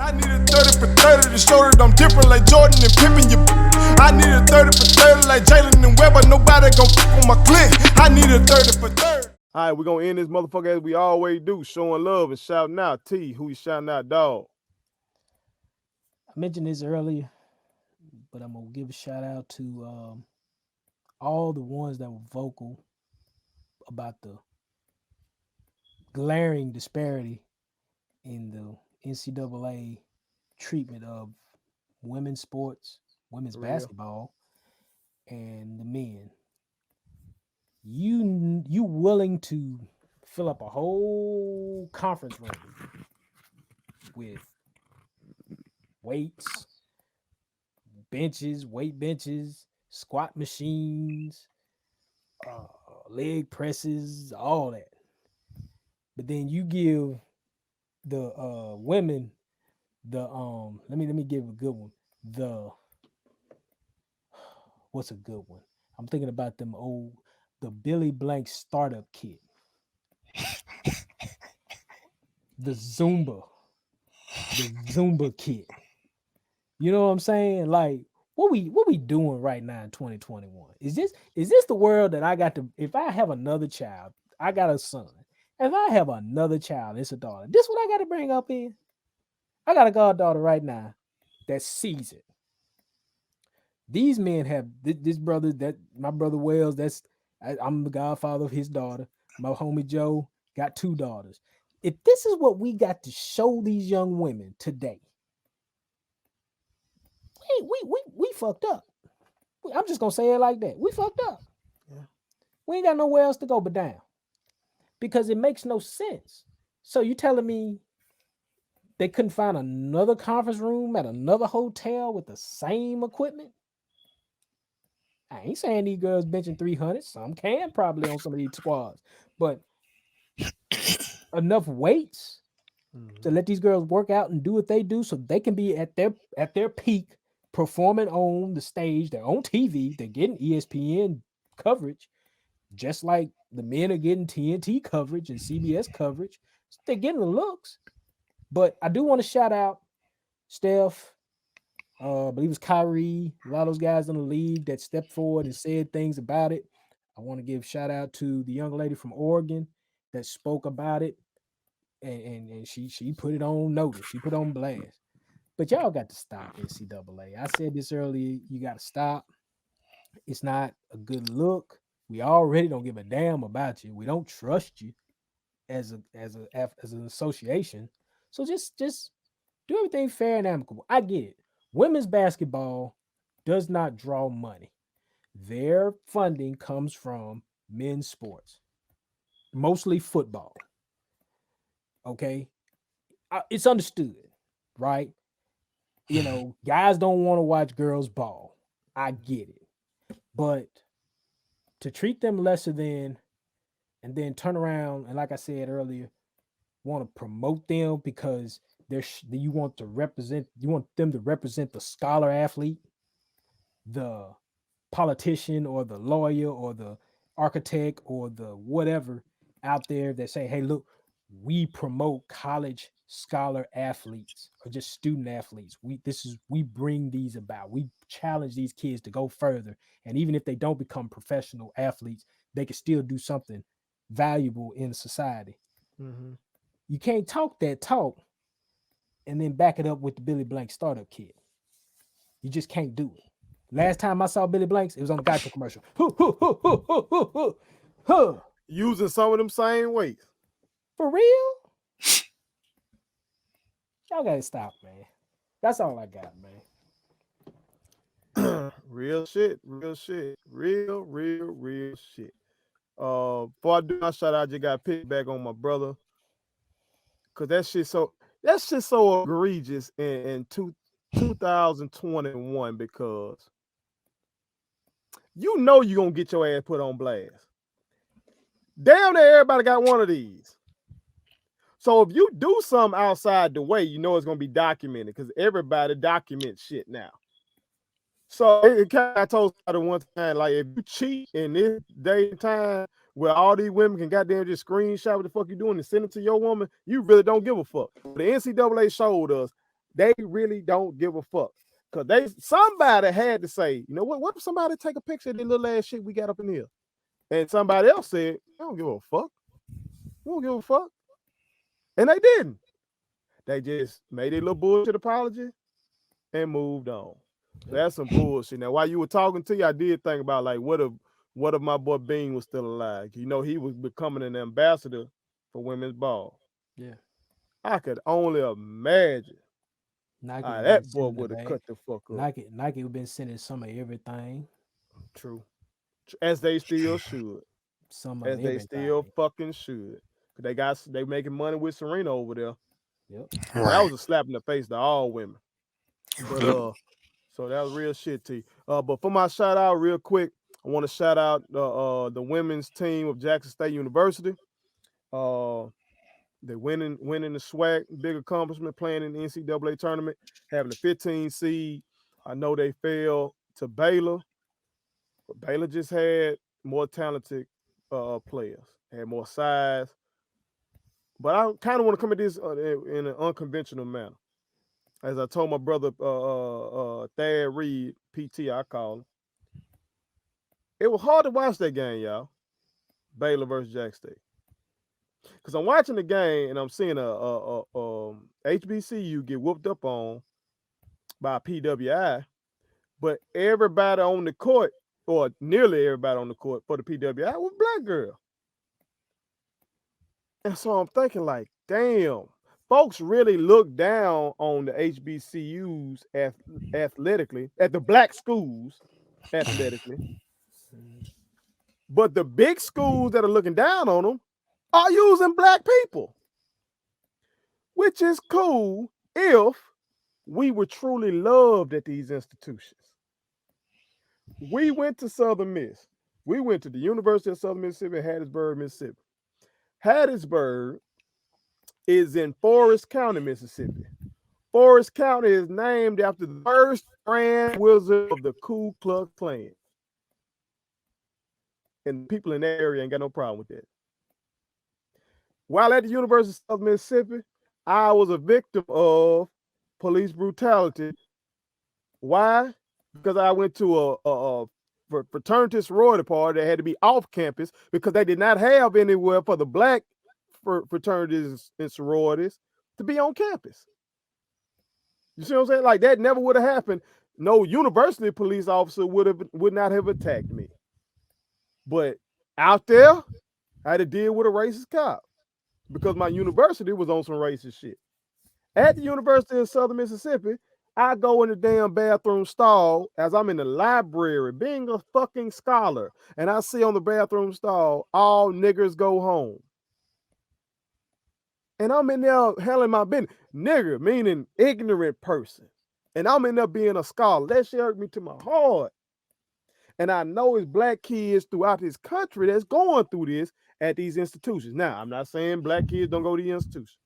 I need a 30 for 30 to show that I'm different like Jordan and Pippen. I need a 30 for 30 like Jalen and Webber. Nobody gon' fuck on my click. I need a 30 for 30. All right, we're gonna end this motherfucker as we always do, showing love and shouting out. T, who you shouting out, dog? I mentioned this earlier, but I'm gonna give a shout out to all the ones that were vocal about the glaring disparity in the NCAA treatment of women's sports, women's basketball, and the men. You willing to fill up a whole conference room with weights, benches, weight benches, squat machines, leg presses, all that. But then you give the women the let me give a good one. The what's a good one? I'm thinking about the Billy Blank startup kit. The Zumba kit. You know what I'm saying? Like what we doing right now in 2021? Is this the world that I got to if I have another child, I got a son. If I have another child, it's a daughter. This what I got to bring up in. I got a goddaughter right now that sees it. These men have this brother that my brother Wells. I'm the godfather of his daughter. My homie Joe got 2 daughters. If this is what we got to show these young women today, hey, we fucked up. I'm just gonna say it like that. We fucked up. Yeah. We ain't got nowhere else to go but down because it makes no sense. So you telling me they couldn't find another conference room at another hotel with the same equipment? I ain't saying these girls benching 300. Some can probably on some of these squads, but enough weights to let these girls work out and do what they do, so they can be at their peak, performing on the stage. They're on TV. They're getting ESPN coverage, just like the men are getting TNT coverage and CBS coverage. So they're getting the looks. But I do want to shout out Steph. I believe it was Kyrie, a lot of those guys in the league that stepped forward and said things about it. I want to give shout out to the young lady from Oregon that spoke about it, and she put it on notice. She put on blast. But y'all got to stop NCAA. I said this earlier. You got to stop. It's not a good look. We already don't give a damn about you. We don't trust you as an association. So just do everything fair and amicable. I get it. Women's basketball does not draw money. Their funding comes from men's sports, mostly football. Okay? It's understood, right? You know, guys don't want to watch girls ball. I get it. But to treat them lesser than and then turn around and, like I said earlier, want to promote them because you want them to represent the scholar athlete, the politician or the lawyer or the architect or the whatever out there that say, hey, look, we promote college scholar athletes or just student athletes. We bring these about. We challenge these kids to go further. And even if they don't become professional athletes, they can still do something valuable in society. Mm-hmm. You can't talk that talk and then back it up with the Billy Blank startup kit. You just can't do it. Last time I saw Billy Blanks, it was on the Geico commercial. Using some of them same weights. For real? Y'all gotta stop, man. That's all I got, man. Real shit. Real shit. Before I do my shout out, I just got to pick back on my brother. Cause that shit so egregious in 2021 because you know you're gonna get your ass put on blast. Damn near everybody got one of these. So if you do something outside the way, you know it's gonna be documented because everybody documents shit now. So I told somebody one time, like, if you cheat in this day and time where all these women can goddamn just screenshot what the fuck you doing and send it to your woman, you really don't give a fuck. The NCAA showed us They really don't give a fuck. Cause somebody had to say, you know what if somebody take a picture of the little ass shit we got up in here? And somebody else said, I don't give a fuck. We don't give a fuck. And they didn't. They just made a little bullshit apology and moved on. That's some bullshit. Now, while you were talking to you, I did think about like what if my boy Bean was still alive? You know, he was becoming an ambassador for women's ball. Yeah. I could only imagine Nike how been that boy sending the would have bag. cut the fuck up. Nike been sending some of everything. True. As they still should. Some of As they everything. still fucking should. They making money with Serena over there. Yep. That Right. was a slap in the face to all women. But so that was real shit to you. But for my shout out, real quick, I want to shout out the women's team of Jackson State University. They winning the SWAC, big accomplishment, playing in the NCAA tournament, having a 15 seed. I know they fell to Baylor, but Baylor just had more talented players, had more size. But I kind of want to come at this in an unconventional manner. As I told my brother Thad Reed, PT, I call him. It was hard to watch that game, y'all. Baylor versus Jack State. Because I'm watching the game and I'm seeing a HBCU get whooped up on by PWI, but everybody on the court, or nearly everybody on the court for the PWI, was black girl. And so I'm thinking like, damn, folks really look down on the HBCUs athletically, at the black schools athletically. But the big schools that are looking down on them are using black people, which is cool if we were truly loved at these institutions. We went to Southern Miss. We went to the University of Southern Mississippi, Hattiesburg, Mississippi. Hattiesburg is in Forest County, Mississippi. Forest County is named after the first Grand Wizard of the Ku Klux Klan. And people in that area ain't got no problem with that. While at the University of Southern Mississippi, I was a victim of police brutality. Why? Because I went to a fraternity sorority party that had to be off campus because they did not have anywhere for the black fraternities and sororities to be on campus. You see what I'm saying? Like that never would have happened. No university police officer would not have attacked me. But out there, I had to deal with a racist cop because my university was on some racist shit. At the University of Southern Mississippi, I go in the damn bathroom stall as I'm in the library being a fucking scholar, and I see on the bathroom stall, all niggers go home. And I'm in there hell in my business. Nigger, meaning ignorant person. And I'm in there being a scholar. That shit hurt me to my heart. And I know it's black kids throughout this country that's going through this at these institutions. Now, I'm not saying black kids don't go to the institution.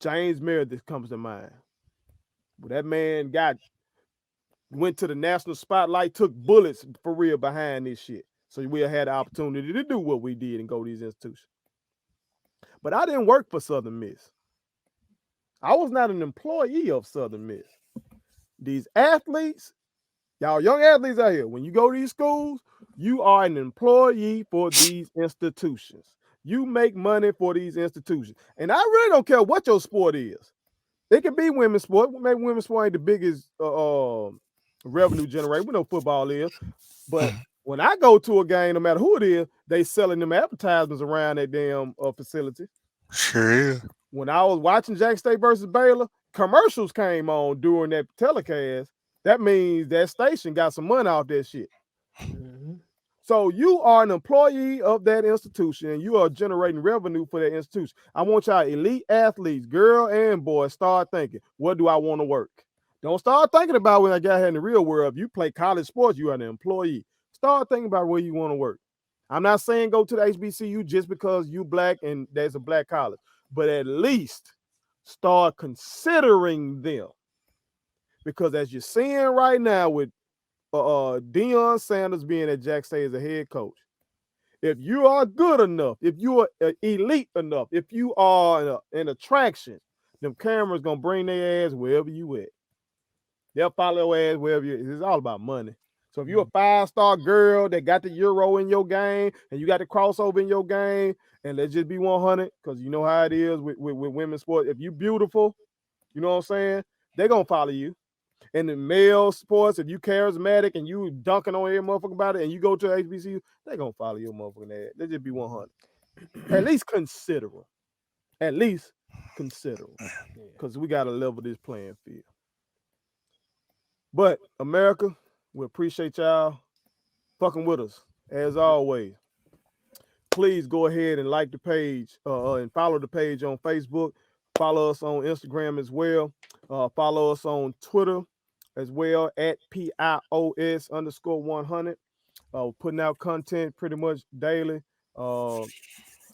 James Meredith comes to mind. But that man went to the national spotlight, took bullets for real behind this shit. So we had the opportunity to do what we did and go to these institutions. But I didn't work for Southern Miss. I was not an employee of Southern Miss. These athletes, y'all young athletes out here, when you go to these schools, you are an employee for these institutions. You make money for these institutions. And I really don't care what your sport is. It can be women's sport. Maybe women's sport ain't the biggest revenue generator. We know football is. But when I go to a game, no matter who it is, they selling them advertisements around that damn facility. Sure is. When I was watching Jack State versus Baylor, commercials came on during that telecast. That means that station got some money off that shit. Mm-hmm. So you are an employee of that institution and you are generating revenue for that institution. I want y'all elite athletes, girl and boy, start thinking, what do I want to work? Don't start thinking about when I got here in the real world. If you play college sports, you are an employee. Start thinking about where you want to work. I'm not saying go to the HBCU just because you black and there's a black college, but at least start considering them. Because as you're seeing right now with Deion Sanders being at Jack State as a head coach, if you are good enough, if you are elite enough, if you are an attraction, Them cameras gonna bring their ass wherever you at. They'll follow your ass wherever you at. It's all about money. So if you're a 5-star girl that got the Euro in your game and you got the crossover in your game, and let's just be 100, because you know how it is with women's sports. If you beautiful, you know what I'm saying, they're gonna follow you. In the male sports, if you charismatic and you dunking on every motherfucker about it and you go to HBCU, they're gonna follow your motherfucking ass. They just be 100. At least consider them. At least consider them. Because we gotta level this playing field. But America, we appreciate y'all fucking with us. As always, please go ahead and like the page and follow the page on Facebook. Follow us on Instagram as well. Follow us on Twitter as well at PIOS_100. Putting out content pretty much daily. Follow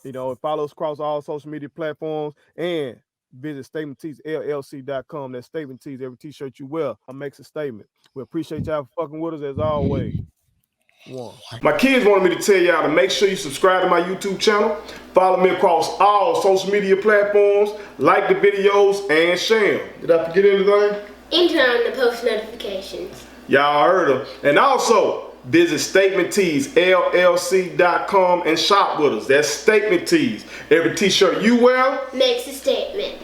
us across all social media platforms and visit StatementTeesLLC.com. That's Statement Tees. Every t-shirt you wear makes a statement. We appreciate y'all for fucking with us as always. My kids wanted me to tell y'all to make sure you subscribe to my YouTube channel, follow me across all social media platforms, like the videos, and share them. Did I forget anything? And turn on the post notifications. Y'all heard them. And also, visit StatementTeesLLC.com and shop with us. That's Statement Tees. Every t-shirt you wear makes a statement.